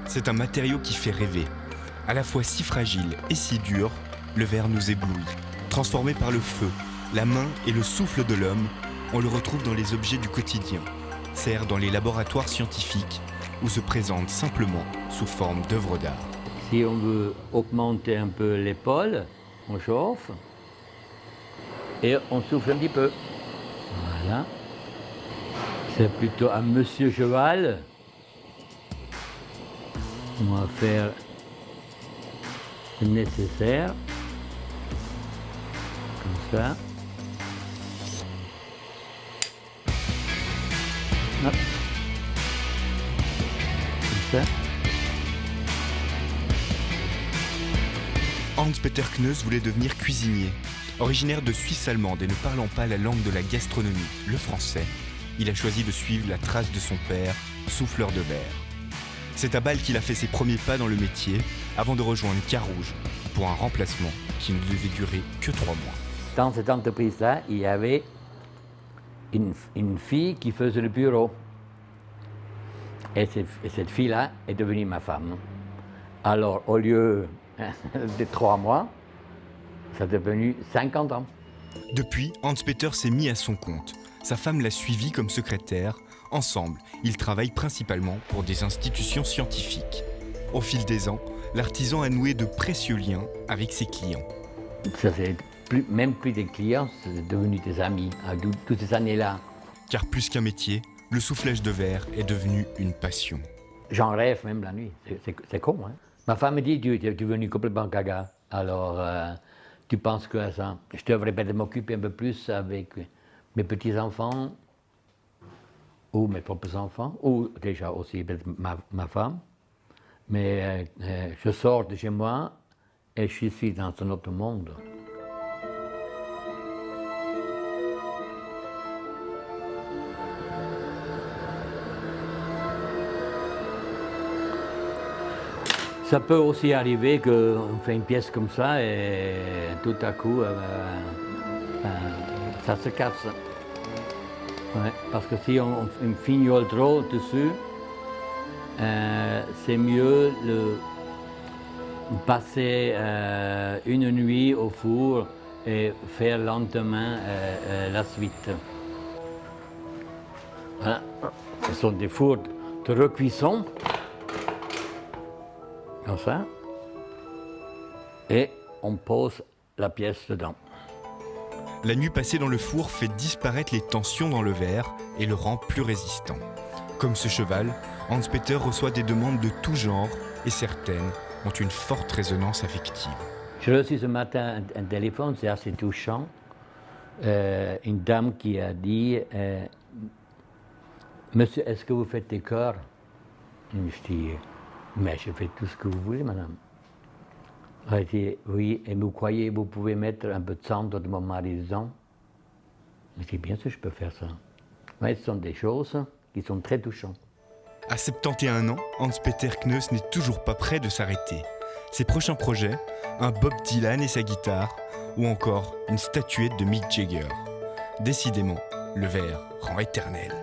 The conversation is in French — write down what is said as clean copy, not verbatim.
C'est un matériau qui fait rêver. À la fois si fragile et si dur, le verre nous éblouit. Transformé par le feu, la main et le souffle de l'homme, on le retrouve dans les objets du quotidien, sert dans les laboratoires scientifiques ou se présente simplement sous forme d'œuvres d'art. Si on veut augmenter un peu l'épaule, on chauffe et on souffle un petit peu. Voilà. C'est plutôt un monsieur cheval. On va faire le nécessaire. Comme ça. Hop. Comme ça. Hans-Peter Kneus voulait devenir cuisinier. Originaire de Suisse allemande et ne parlant pas la langue de la gastronomie, le français, il a choisi de suivre la trace de son père, souffleur de verre. C'est à Bâle qu'il a fait ses premiers pas dans le métier, avant de rejoindre Carouge pour un remplacement qui ne devait durer que 3 mois. Dans cette entreprise-là, il y avait une fille qui faisait le bureau. Et cette fille-là est devenue ma femme. Alors, au lieu de 3 mois, ça est devenu 50 ans. Depuis, Hans-Peter s'est mis à son compte. Sa femme l'a suivi comme secrétaire. Ensemble, ils travaillent principalement pour des institutions scientifiques. Au fil des ans, l'artisan a noué de précieux liens avec ses clients. Ça, c'est même plus des clients, c'est devenu des amis, toutes ces années-là. Car plus qu'un métier, le soufflage de verre est devenu une passion. J'en rêve même la nuit, c'est con, hein. Ma femme me dit, tu es devenu complètement gaga, alors tu penses que à ça. Je devrais peut-être m'occuper un peu plus avec mes petits-enfants, ou mes propres enfants, ou déjà aussi ma femme. Mais je sors de chez moi et je suis dans un autre monde. Ça peut aussi arriver qu'on fait une pièce comme ça et tout à coup, ça se casse. Ouais, parce que si on fignole trop dessus, c'est mieux de passer une nuit au four et faire lentement la suite. Voilà. Ce sont des fours de recuisson. Comme ça, et on pose la pièce dedans. La nuit passée dans le four fait disparaître les tensions dans le verre et le rend plus résistant. Comme ce cheval, Hans-Peter reçoit des demandes de tout genre et certaines ont une forte résonance affective. J'ai reçu ce matin un téléphone, c'est assez touchant. Une dame qui a dit « Monsieur, est-ce que vous faites des chœurs ?» Je dis « Mais je fais tout ce que vous voulez, madame. » Elle a dit « Oui, et vous croyez vous pouvez mettre un peu de cendre de mon mari dedans ?» Je dis « Bien sûr, je peux faire ça. » Mais ce sont des choses qui sont très touchantes. À 71 ans, Hans-Peter Kneus n'est toujours pas prêt de s'arrêter. Ses prochains projets, un Bob Dylan et sa guitare, ou encore une statuette de Mick Jagger. Décidément, le verre rend éternel.